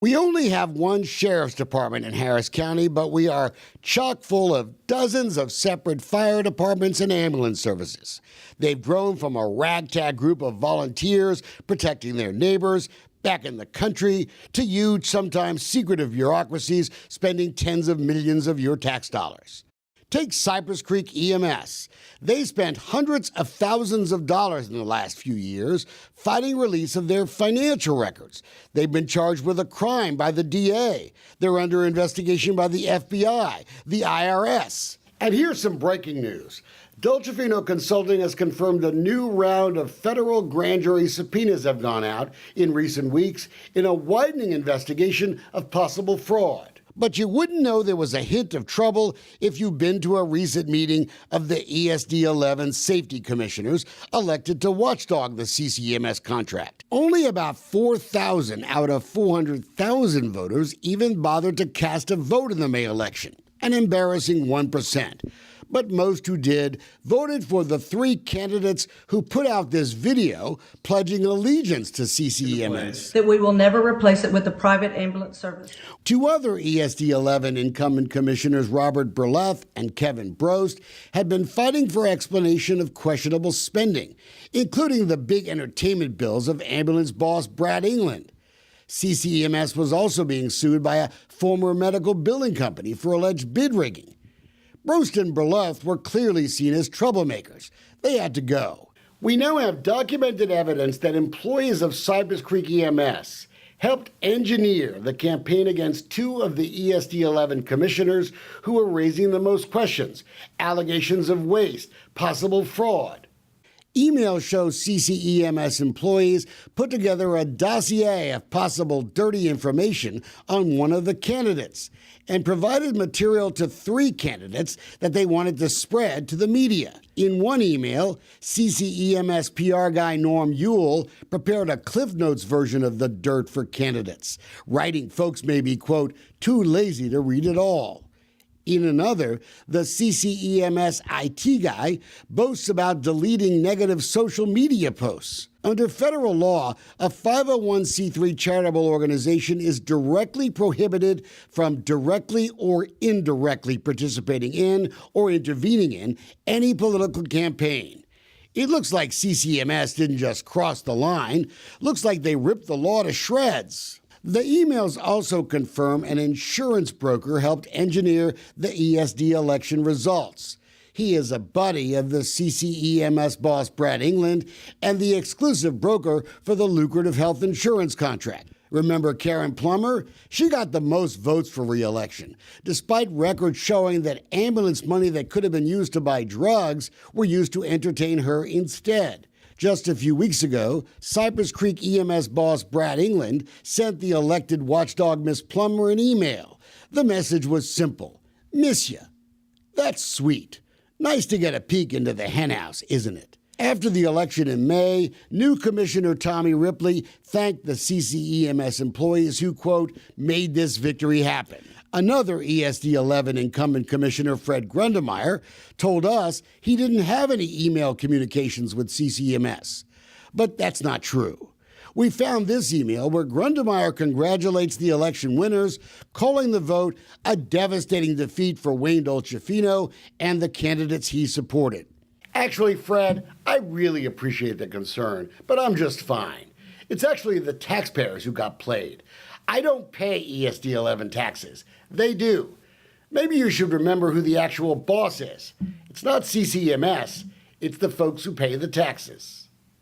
We only have one sheriff's department in Harris County, but we are chock full of dozens of separate fire departments and ambulance services. They've grown from a ragtag group of volunteers protecting their neighbors back in the country to huge, sometimes secretive bureaucracies spending tens of millions of your tax dollars. Take Cypress Creek EMS. They spent hundreds of thousands of dollars in the last few years fighting release of their financial records. They've been charged with a crime by the DA. They're under investigation by the FBI, the IRS. And here's some breaking news. Dolcefino Consulting has confirmed a new round of federal grand jury subpoenas have gone out in recent weeks in a widening investigation of possible fraud. But you wouldn't know there was a hint of trouble if you've been to a recent meeting of the ESD 11 safety commissioners elected to watchdog the CCEMS contract. Only about 4,000 out of 400,000 voters even bothered to cast a vote in the May election, an embarrassing 1%. But most who did voted for the three candidates who put out this video pledging allegiance to CCEMS. That we will never replace it with a private ambulance service. Two other ESD 11 incumbent commissioners, Robert Berleth and Kevin Brost, had been fighting for explanation of questionable spending, including the big entertainment bills of ambulance boss Brad England. CCEMS was also being sued by a former medical billing company for alleged bid rigging. Brost and Berleth were clearly seen as troublemakers. They had to go. We now have documented evidence that employees of Cypress Creek EMS helped engineer the campaign against two of the ESD 11 commissioners who were raising the most questions, allegations of waste, possible fraud. Email shows CCEMS employees put together a dossier of possible dirty information on one of the candidates and provided material to three candidates that they wanted to spread to the media. In one email, CCEMS PR guy Norm Ewell prepared a Cliff Notes version of the dirt for candidates, writing folks may be, quote, too lazy to read it all. In another, the CCEMS IT guy boasts about deleting negative social media posts. Under federal law, a 501c3 charitable organization is directly prohibited from directly or indirectly participating in or intervening in any political campaign. It looks like CCEMS didn't just cross the line. Looks like they ripped the law to shreds. The emails also confirm an insurance broker helped engineer the ESD election results. He is a buddy of the CCEMS boss Brad England and the exclusive broker for the lucrative health insurance contract. Remember Karen Plummer? She got the most votes for re-election, despite records showing that ambulance money that could have been used to buy drugs were used to entertain her instead. Just a few weeks ago, Cypress Creek EMS boss Brad England sent the elected watchdog Miss Plummer an email. The message was simple. Miss ya. That's sweet. Nice to get a peek into the henhouse, isn't it? After the election in May, new Commissioner Tommy Ripley thanked the CCEMS employees who, quote, made this victory happen. Another ESD 11 incumbent commissioner, Fred Grundemeyer, told us he didn't have any email communications with CCEMS. But that's not true. We found this email where Grundemeyer congratulates the election winners, calling the vote a devastating defeat for Wayne Dolcefino and the candidates he supported. Actually, Fred, I really appreciate the concern, but I'm just fine. It's actually the taxpayers who got played. I don't pay ESD 11 taxes. They do. Maybe you should remember who the actual boss is. It's not CCEMS. It's the folks who pay the taxes.